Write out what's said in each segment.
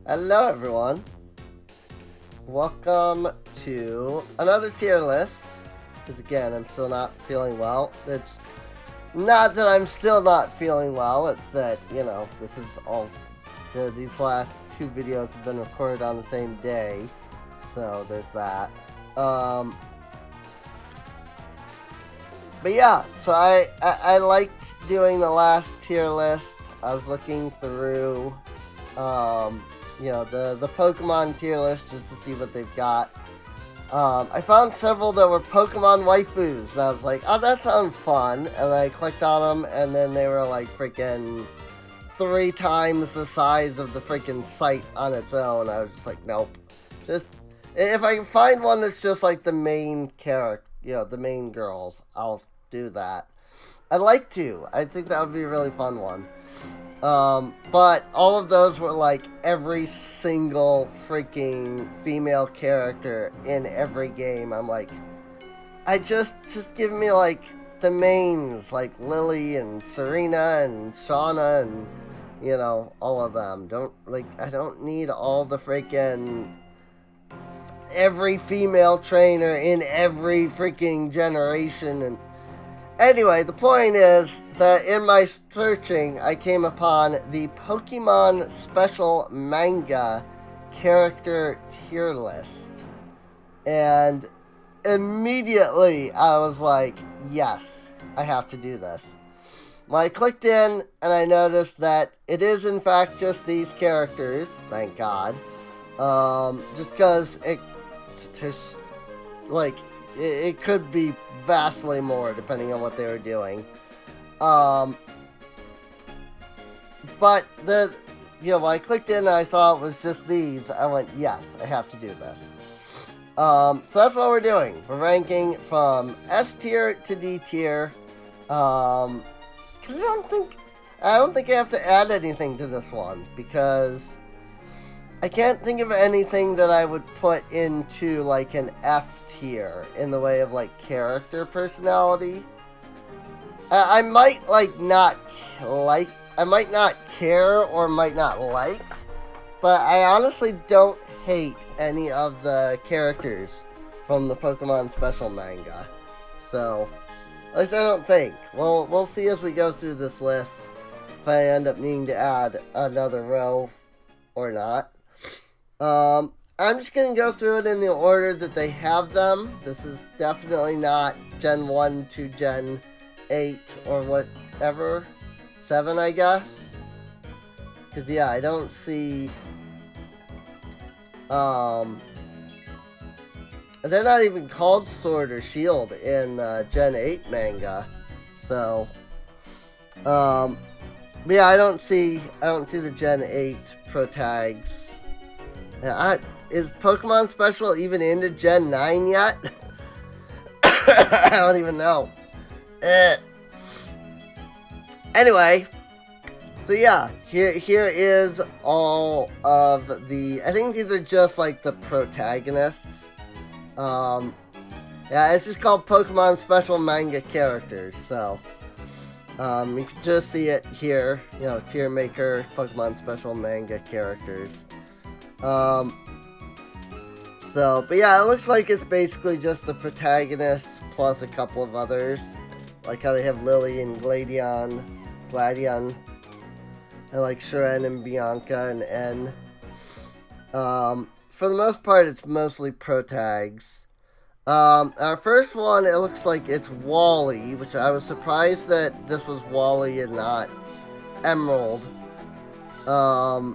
Hello everyone. Welcome to another tier list. Because again, I'm still not feeling well. It's not that I'm still not feeling well, it's that, this is all... these last two videos have been recorded on the same day. So there's that. But yeah, so I liked doing the last tier list. I was looking through... the Pokemon tier list just to see what they've got. I found several that were Pokemon waifus, and I was like, oh, that sounds fun. And I clicked on them, and then they were like freaking 3 times the size of the freaking site on its own. I was just like, nope. Just, if I can find one that's just like the main character, the main girls, I'll do that. I'd like to. I think that would be a really fun one. But all of those were like every single freaking female character in every game. I'm like, I just give me like the mains, like Lily and Serena and Shauna and, all of them. I don't need all the freaking, every female trainer in every freaking generation. And anyway, the point is that in my searching, I came upon the Pokemon Special Manga character tier list. And immediately I was like, yes, I have to do this. Well, I clicked in and I noticed that it is in fact just these characters, thank God. Just because it could be vastly more depending on what they were doing. But when I clicked in and I saw it was just these, I went, yes, I have to do this. So that's what we're doing. We're ranking from S tier to D tier. Cause I don't think I have to add anything to this one because I can't think of anything that I would put into like an F tier in the way of like character personality. I might not care or might not like, but I honestly don't hate any of the characters from the Pokemon Special Manga. So, at least I don't think. Well, we'll see as we go through this list if I end up needing to add another row or not. I'm just going to go through it in the order that they have them. This is definitely not Gen 1 to Gen 8 or whatever. 7, I guess. Because, yeah, I don't see... they're not even called Sword or Shield in Gen 8 manga. So... but yeah, I don't see the Gen 8 pro tags. Is Pokemon Special even into Gen 9 yet? I don't even know. Anyway, so yeah, here is all of the... I think these are just like the protagonists. Yeah, it's just called Pokemon Special Manga characters, so... you can just see it here, tier maker, Pokemon Special Manga characters. But yeah, it looks like it's basically just the protagonists plus a couple of others. Like how they have Lily and Gladion, and like Shiren and Bianca and N. For the most part, it's mostly protags. Our first one, it looks like it's Wally, which I was surprised that this was Wally and not Emerald. I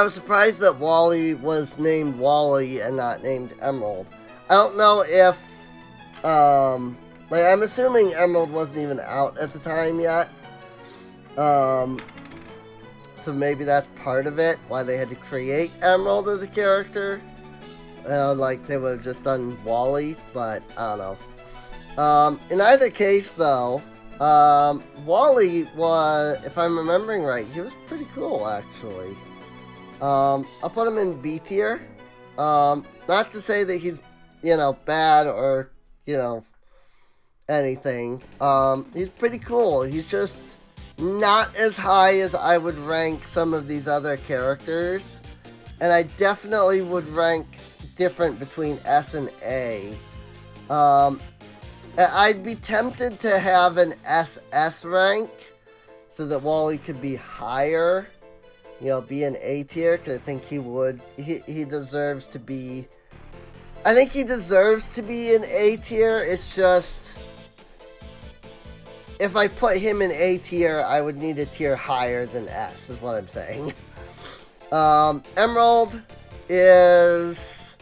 was surprised that Wally was named Wally and not named Emerald. I don't know if, I'm assuming Emerald wasn't even out at the time yet. So maybe that's part of it, why they had to create Emerald as a character. They would have just done Wally, but I don't know. In either case, though, Wally was, if I'm remembering right, he was pretty cool, actually. I'll put him in B tier. Not to say that he's, bad or, anything. He's pretty cool. He's just not as high as I would rank some of these other characters. And I definitely would rank different between S and A. I'd be tempted to have an SS rank so that Wally could be higher, be an A tier, because I think he deserves to be, I think he deserves to be an A tier. It's just, if I put him in A tier, I would need a tier higher than S, is what I'm saying. Emerald is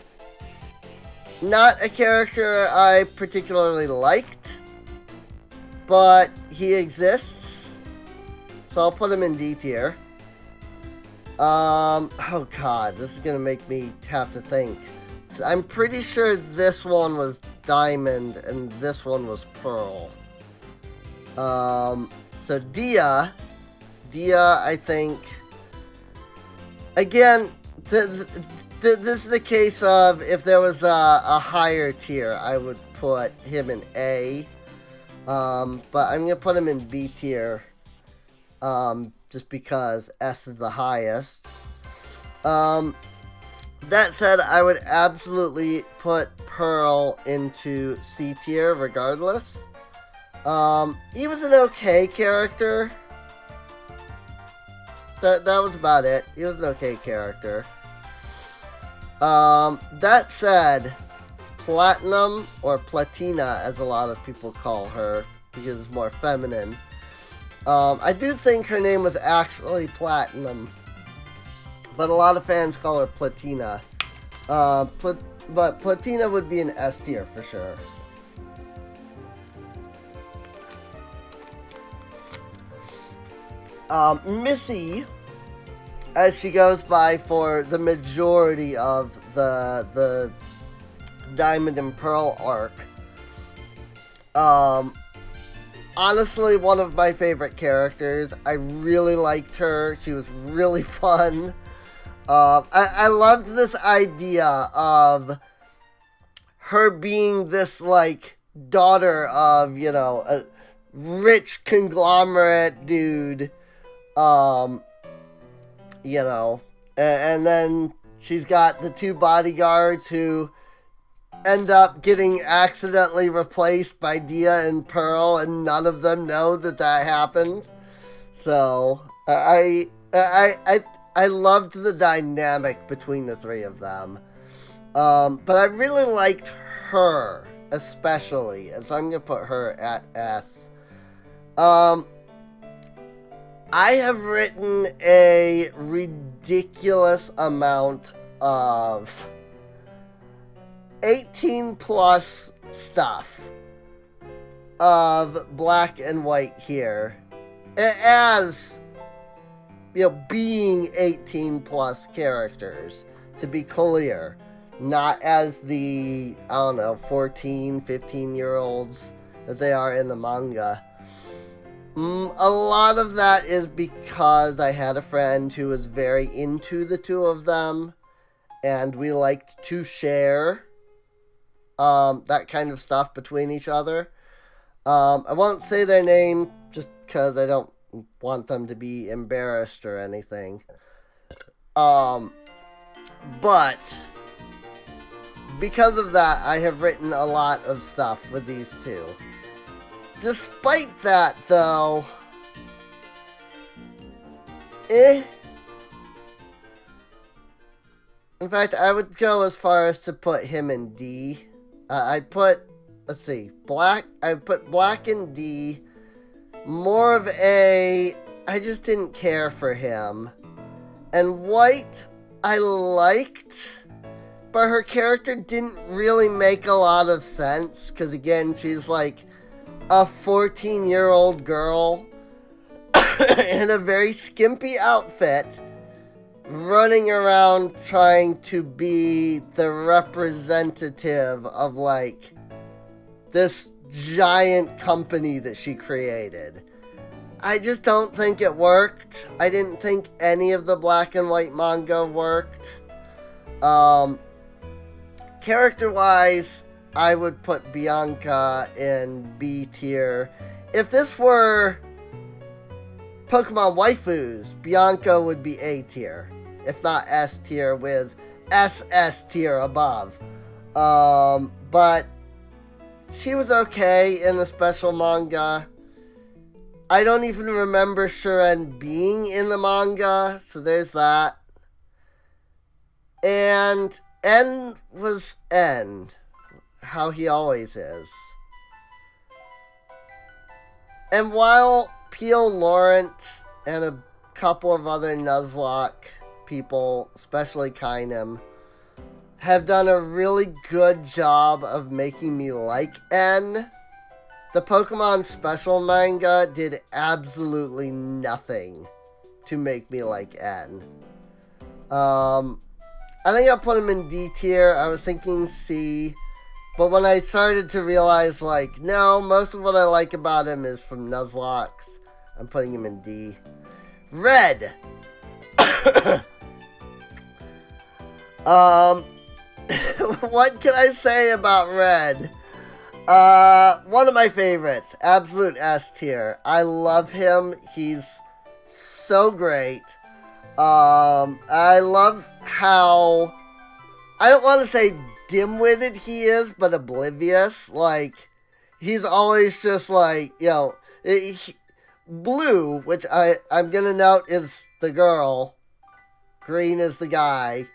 not a character I particularly liked, but he exists, so I'll put him in D tier. Oh god, this is gonna make me have to think. I'm pretty sure this one was Diamond and this one was Pearl. So Dia, I think, again, this is the case of if there was a higher tier, I would put him in A, but I'm going to put him in B tier, just because S is the highest. That said, I would absolutely put Pearl into C tier regardless. He was an okay character. That was about it. He was an okay character. That said, Platinum, or Platina as a lot of people call her, because it's more feminine. I do think her name was actually Platinum, but a lot of fans call her Platina. But Platina would be an S tier for sure. Missy, as she goes by for the majority of the Diamond and Pearl arc. Honestly, one of my favorite characters. I really liked her. She was really fun. I loved this idea of her being this, like, daughter of, a rich conglomerate dude. And then she's got the two bodyguards who end up getting accidentally replaced by Dia and Pearl, and none of them know that happened. So I loved the dynamic between the three of them. But I really liked her especially, and so I'm gonna put her at S. I have written a ridiculous amount of 18 plus stuff of black and white here, as, being 18 plus characters, to be clear, not as the, 14, 15-year-olds that they are in the manga. A lot of that is because I had a friend who was very into the two of them, and we liked to share that kind of stuff between each other. I won't say their name just because I don't want them to be embarrassed or anything. But because of that, I have written a lot of stuff with these two. Despite that, though, In fact, I would go as far as to put him in D. I'd put, I'd put Black in D. More of a, I just didn't care for him. And White, I liked, but her character didn't really make a lot of sense, because again, she's like a 14-year-old girl in a very skimpy outfit, running around trying to be the representative of, like, this giant company that she created. I just don't think it worked. I didn't think any of the black and white manga worked. Character-wise, I would put Bianca in B tier. If this were Pokemon waifus, Bianca would be A tier, if not S tier, with SS tier above. But she was okay in the special manga. I don't even remember Shuren being in the manga, so there's that. And N was N, how he always is. And while Pio Laurent and a couple of other Nuzlocke people, especially Kainem, have done a really good job of making me like N, the Pokemon special manga did absolutely nothing to make me like N. I think I'll put him in D tier. I was thinking C. But when I started to realize, like, no, most of what I like about him is from Nuzlocke, I'm putting him in D. Red! What can I say about Red? One of my favorites. Absolute S tier. I love him. He's so great. I love how... I don't want to say dim-witted he is, but oblivious. Like, he's always just like, you know, blue, which I'm gonna note is the girl, green is the guy,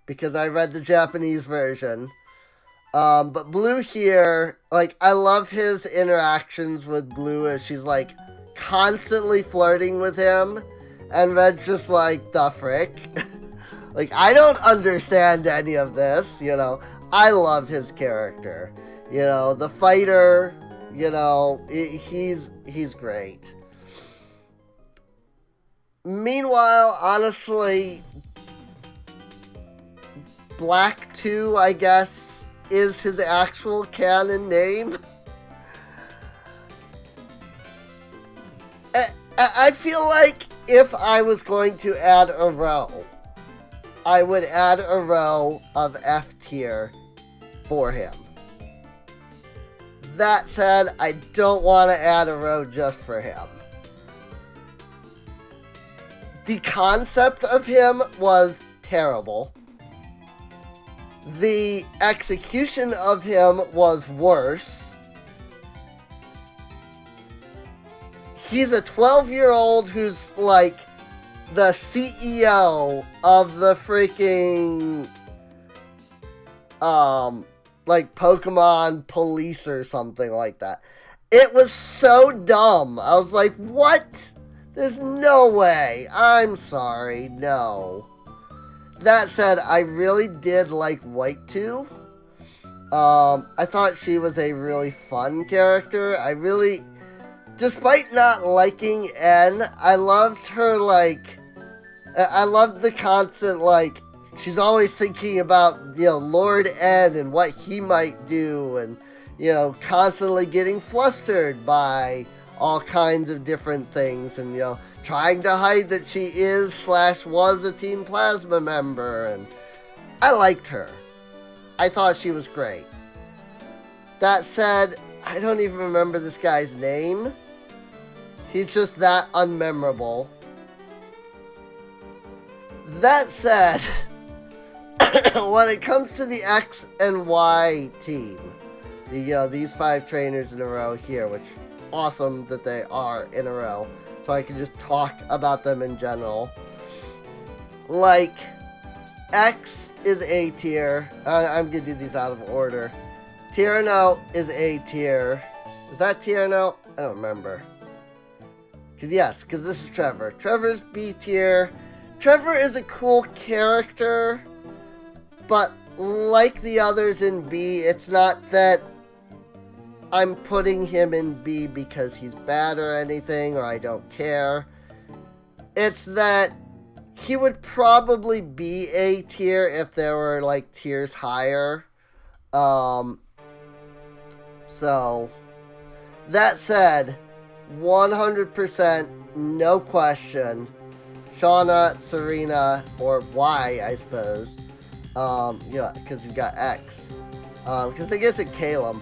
because I read the Japanese version. But Blue here, like, I love his interactions with Blue as she's, like, constantly flirting with him, and Red's just like, the frick? Like, I don't understand any of this, you know. I love his character. You know, the fighter, you know, he's great. Meanwhile, honestly, Black 2, I guess, is his actual canon name. I feel like if I was going to add a row, I would add a row of F tier for him. That said, I don't want to add a row just for him. The concept of him was terrible. The execution of him was worse. He's a 12-year-old who's like the CEO of the freaking, like Pokemon police or something like that. It was so dumb. I was like, what? There's no way. I'm sorry. No. That said, I really did like White 2. I thought she was a really fun character. I really, despite not liking N, I loved her, like, I loved the constant, like, she's always thinking about, you know, Lord N and what he might do, and, you know, constantly getting flustered by all kinds of different things, and, you know, trying to hide that she is/was a Team Plasma member, and I liked her. I thought she was great. That said, I don't even remember this guy's name. He's just that unmemorable. That said, when it comes to the X and Y team, these 5 trainers in a row here, which awesome that they are in a row, so I can just talk about them in general. Like, X is A tier. I'm gonna do these out of order. Tierno is A tier. Is that Tierno? I don't remember. Because this is Trevor. Trevor's B tier. Trevor is a cool character, but like the others in B, it's not that I'm putting him in B because he's bad or anything, or I don't care. It's that he would probably be A tier if there were, like, tiers higher. So, that said, 100%, no question, Shauna, Serena, or Y, I suppose. Because you've got X. Because I guess it Calum.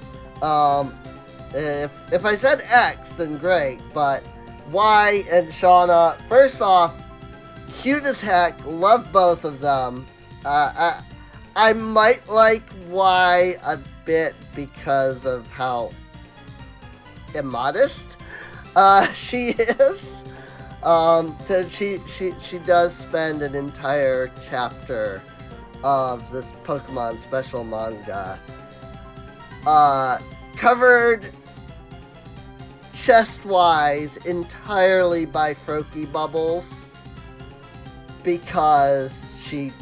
If I said X, then great, but Y and Shauna, first off, cute as heck. Love both of them. I might like Y a bit because of how immodest she is. She does spend an entire chapter of this Pokemon special manga covered chest-wise entirely by Froakie Bubbles because she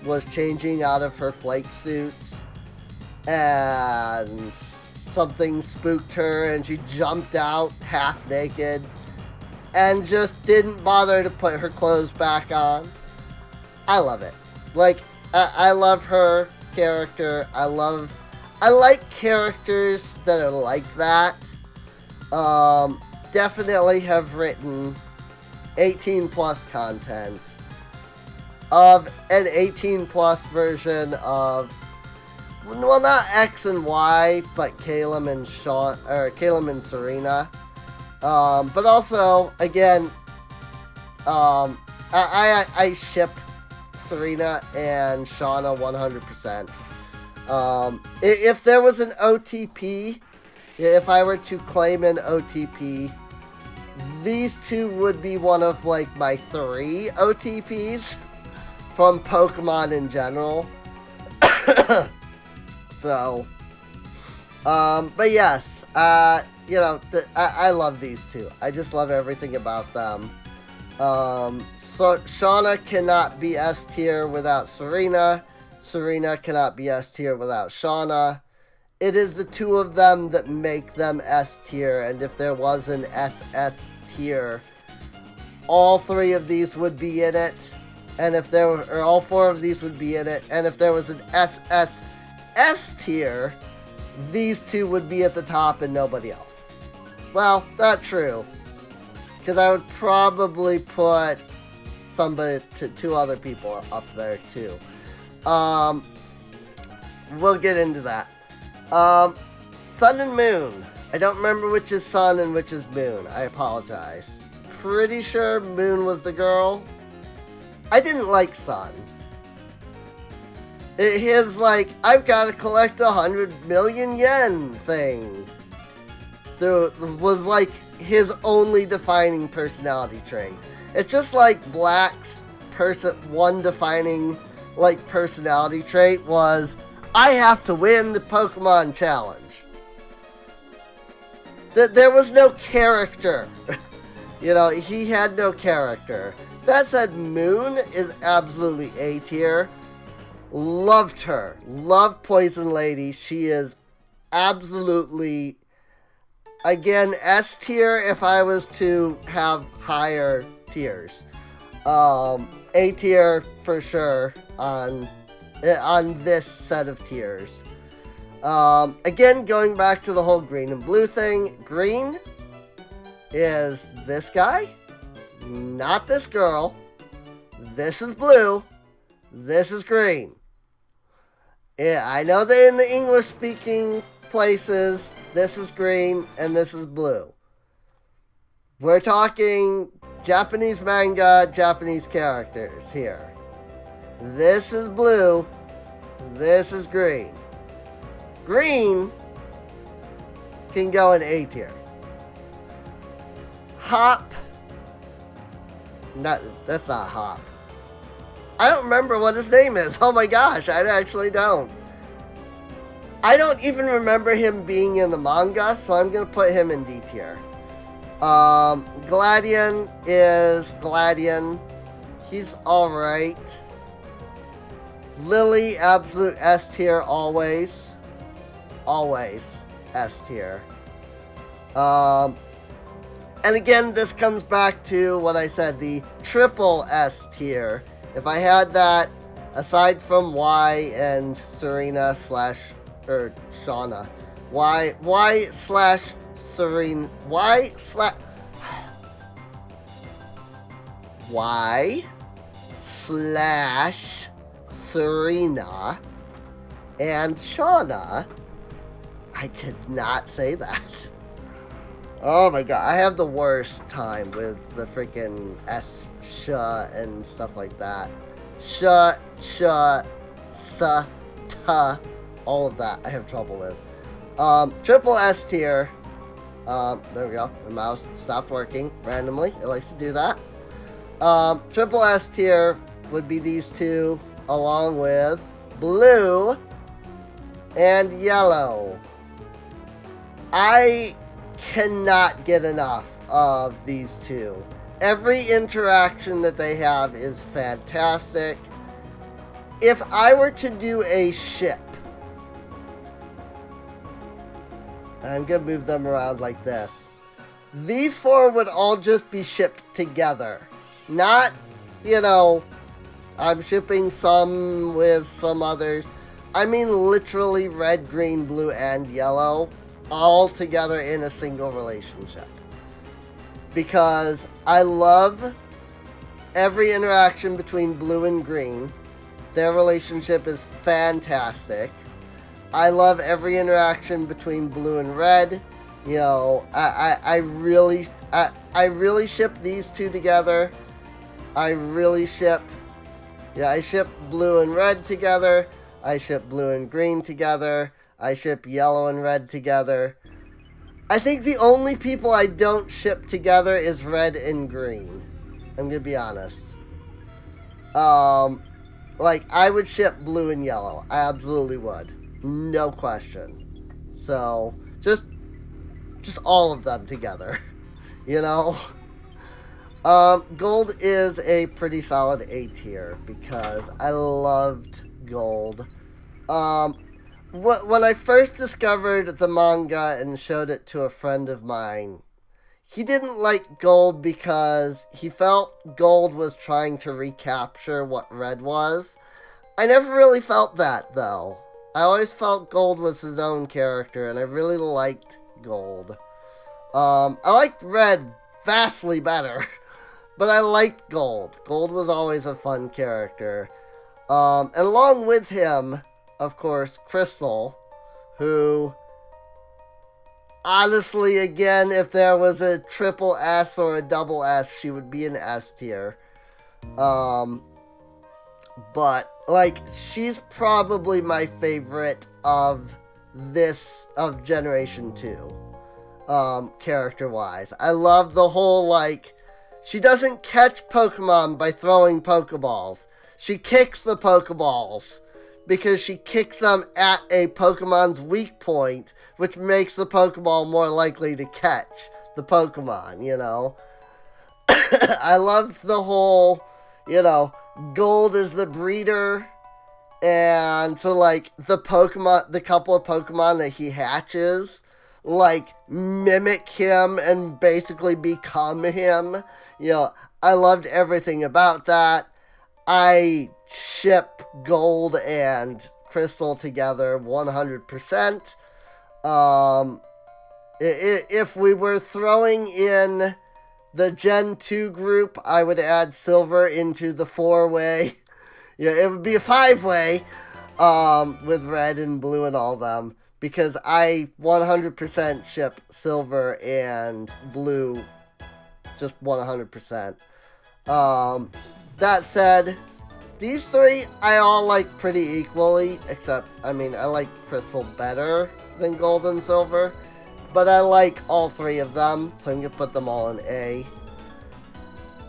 was changing out of her flake suits and something spooked her and she jumped out half naked and just didn't bother to put her clothes back on. I love it. Like, I love her character. I like characters that are like that. Definitely have written 18 plus content of an 18 plus version of, well, not X and Y, but Caleb and Serena. But also, again, I ship Serena and Shauna 100%. If there was an OTP, if I were to claim an OTP, these two would be one of, like, my 3 OTPs from Pokemon in general. So, but yes, you know, I love these two. I just love everything about them. So Shauna cannot be S tier without Serena. Serena cannot be S tier without Shauna. It is the two of them that make them S tier, and if there was an SS tier, all 3 of these would be in it. And if there were, or all 4 of these would be in it. And if there was an SS tier, these 2 would be at the top and nobody else. Well, not true. Because I would probably put somebody, 2 other people up there too. We'll get into that. Sun and Moon. I don't remember which is Sun and which is Moon. I apologize. Pretty sure Moon was the girl. I didn't like Sun. His, like, I've got to collect 100 million yen thing. There was, like, his only defining personality trait. It's just like Black's one defining, like, personality trait was, I have to win the Pokemon challenge. There was no character. You know, he had no character. That said, Moon is absolutely A tier. Loved her. Loved Poison Lady. She is absolutely, again, S tier if I was to have higher tiers. A tier for sure on this set of tiers. Again, going back to the whole green and blue thing. Green is this guy. Not this girl. This is blue. This is green. Yeah, I know that in the English-speaking places, this is green and this is blue. We're talking Japanese manga, Japanese characters here. This is blue. This is green. Green can go in A tier. Hop. That's not Hop. I don't remember what his name is. Oh my gosh, I actually don't. I don't even remember him being in the manga, so I'm going to put him in D tier. Gladion is Gladion. He's alright. Lily, absolute S tier, always. Always S tier. And again, this comes back to what I said, the triple S tier. If I had that, aside from Y and Serena or Shauna, Y slash Serena, Y slash Serena and Shauna, I could not say that. Oh my god, I have the worst time with the freaking sh and stuff like that. Sh, ch, s, t, all of that I have trouble with. Triple S tier. There we go. The mouse stopped working randomly. It likes to do that. Triple S tier would be these two, along with blue and yellow. I cannot get enough of these two. Every interaction that they have is fantastic. If I were to do a ship, I'm going to move them around like this. These four would all just be shipped together. Not, I'm shipping some with some others. I mean literally red, green, blue, and yellow all together in a single relationship. Because I love every interaction between blue and green. Their relationship is fantastic. I love every interaction between blue and red. I really ship these two together. I ship blue and red together. I ship blue and green together. I ship yellow and red together. I think the only people I don't ship together is red and green. I'm gonna be honest. I would ship blue and yellow. I absolutely would. No question. So, just all of them together. Gold is a pretty solid A tier because I loved Gold. When I first discovered the manga and showed it to a friend of mine, he didn't like Gold because he felt Gold was trying to recapture what Red was. I never really felt that, though. I always felt Gold was his own character, and I really liked Gold. I liked Red vastly better, but I liked Gold. Gold was always a fun character. And along with him, of course, Crystal, who, honestly, again, if there was a triple S or a double S, she would be an S tier. But, she's probably my favorite of Generation 2, character-wise. I love the whole, she doesn't catch Pokemon by throwing Pokeballs. She kicks the Pokeballs because she kicks them at a Pokemon's weak point, which makes the Pokeball more likely to catch the Pokemon, I loved the whole, Gold is the breeder, and so, the couple of Pokemon that he hatches, mimic him and basically become him. I loved everything about that. I ship Gold and Crystal together 100%. If we were throwing in the Gen 2 group, I would add Silver into the 4-way. It would be a 5-way with red and blue and all them, because I 100% ship Silver and Blue just 100%. That said, these three I all like pretty equally, except, I like Crystal better than Gold and Silver, but I like all three of them, so I'm going to put them all in A.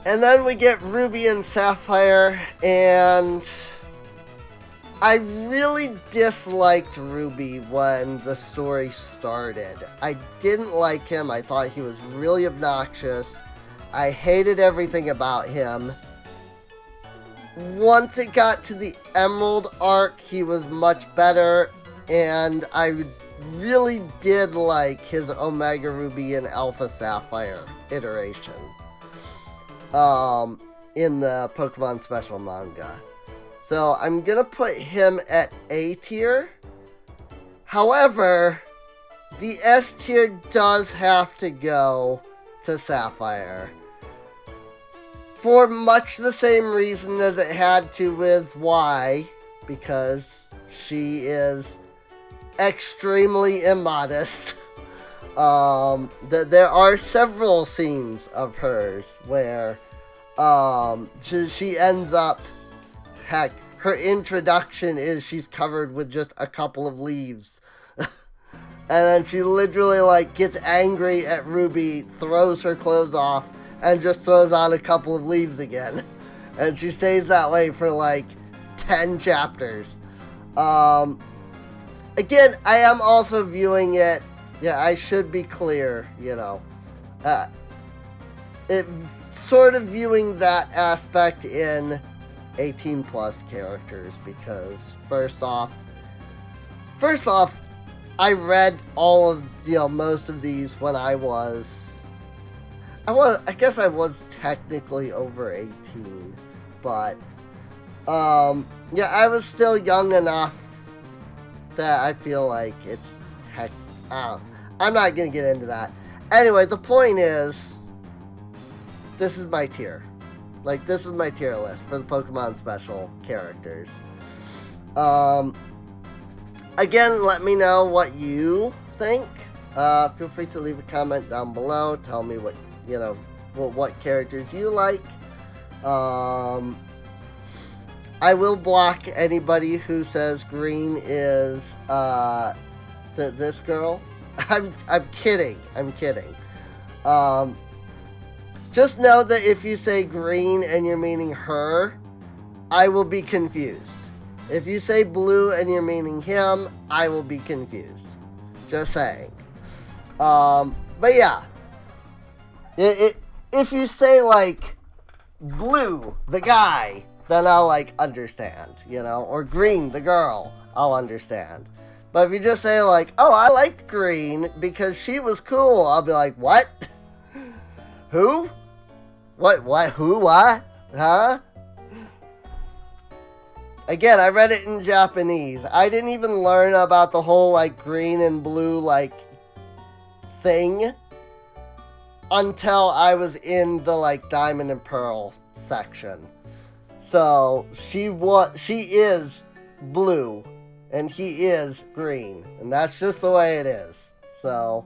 And then we get Ruby and Sapphire, and I really disliked Ruby when the story started. I didn't like him. I thought he was really obnoxious. I hated everything about him. Once it got to the Emerald arc, he was much better, and I really did like his Omega Ruby and Alpha Sapphire iteration in the Pokemon Special manga. So I'm gonna put him at A tier. However, the S tier does have to go to Sapphire, for much the same reason as it had to with Y, because she is extremely immodest. there are several scenes of hers where she ends up, heck, her introduction is she's covered with just a couple of leaves. And then she literally, like, gets angry at Ruby, throws her clothes off, and just throws on a couple of leaves again. And she stays that way for, like, 10 chapters. Again, I am also viewing it, yeah, I should be clear, you know. It sort of viewing that aspect in 18 plus characters, because first off, I read all of, you know, most of these when I guess I was technically over 18, but, yeah, I was still young enough that I feel like it's I'm not gonna get into that. Anyway, the point is, this is my tier. Like, this is my tier list for the Pokemon Special characters. Again, let me know what you think. Feel free to leave a comment down below. Tell me what, you know, what characters you like. I will block anybody who says green is this girl. I'm kidding. Just know that if you say green and you're meaning her, I will be confused. If you say blue and you're meaning him, I will be confused. Just saying. But yeah. If you say, like, blue, the guy, then I'll, like, understand, you know? Or green, the girl, I'll understand. But if you just say, like, oh, I liked green because she was cool, I'll be like, what? Who? What, who, what? Huh? Again, I read it in Japanese. I didn't even learn about the whole, like, green and blue, like, thing until I was in the, like, Diamond and Pearl section. So, she is blue, and he is green, and that's just the way it is. So,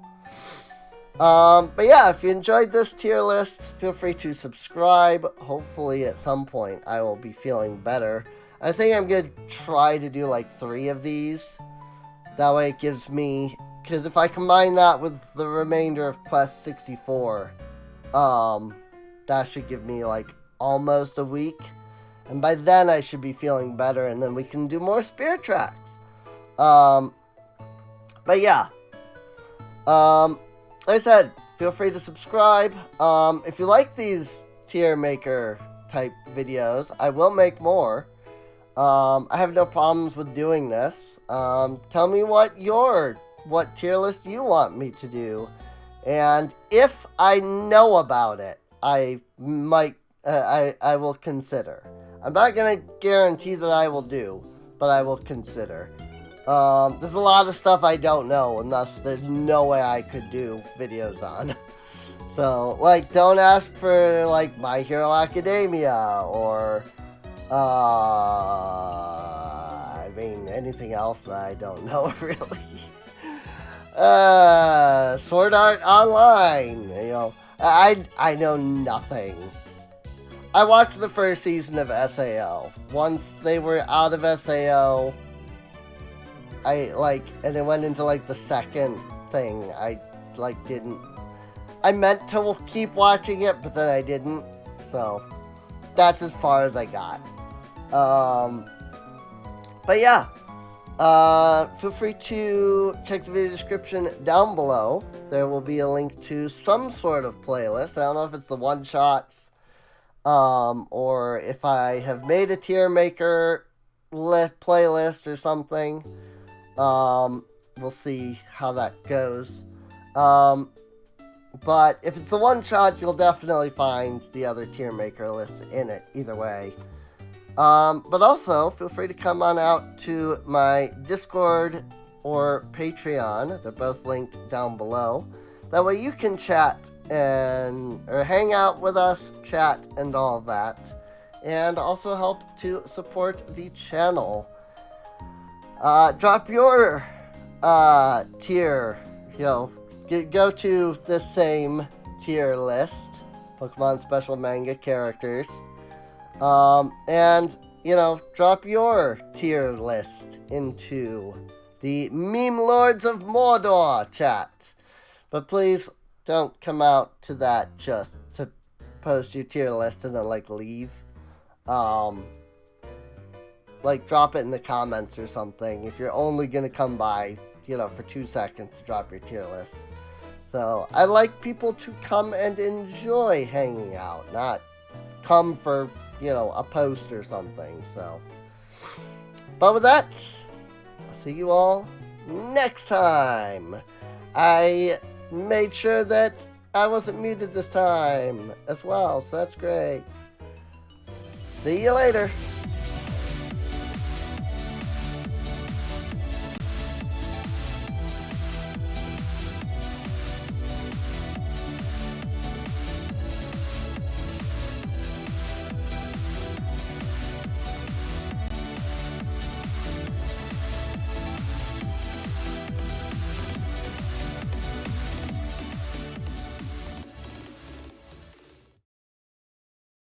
but yeah, if you enjoyed this tier list, feel free to subscribe. Hopefully at some point I will be feeling better. I think I'm going to try to do like 3 of these. That way it gives me, because if I combine that with the remainder of Quest 64, that should give me like almost a week. And by then I should be feeling better, and then we can do more Spirit Tracks. But yeah. Like I said, feel free to subscribe. If you like these tier maker type videos, I will make more. I have no problems with doing this. Tell me what tier list you want me to do. And if I know about it, I might, I will consider. I'm not going to guarantee that I will do, but I will consider. There's a lot of stuff I don't know, and thus there's no way I could do videos on. So, like, don't ask for, like, My Hero Academia, or, I mean, anything else that I don't know, really. Sword Art Online, you know, I know nothing. I watched the first season of SAO. Once they were out of SAO, and it went into, like, the second thing, I meant to keep watching it, but then I didn't, so that's as far as I got. But yeah, feel free to check the video description down below. There will be a link to some sort of playlist. I don't know if it's the one-shots, or if I have made a tier maker playlist or something. We'll see how that goes. But if it's the one-shots, you'll definitely find the other tier maker lists in it, either way. But also, feel free to come on out to my Discord or Patreon. They're both linked down below. That way you can chat or hang out with us, chat, and all of that. And also help to support the channel. Drop your tier, you know, go to the same tier list, Pokemon Special Manga characters, and, you know, drop your tier list into the Meme Lords of Mordor chat. But please don't come out to that just to post your tier list and then, like, leave. Like, drop it in the comments or something if you're only gonna come by, you know, for 2 seconds to drop your tier list. So, I like people to come and enjoy hanging out, not come for, you know, a post or something, so. But with that, I'll see you all next time. I made sure that I wasn't muted this time as well, so that's great. See you later.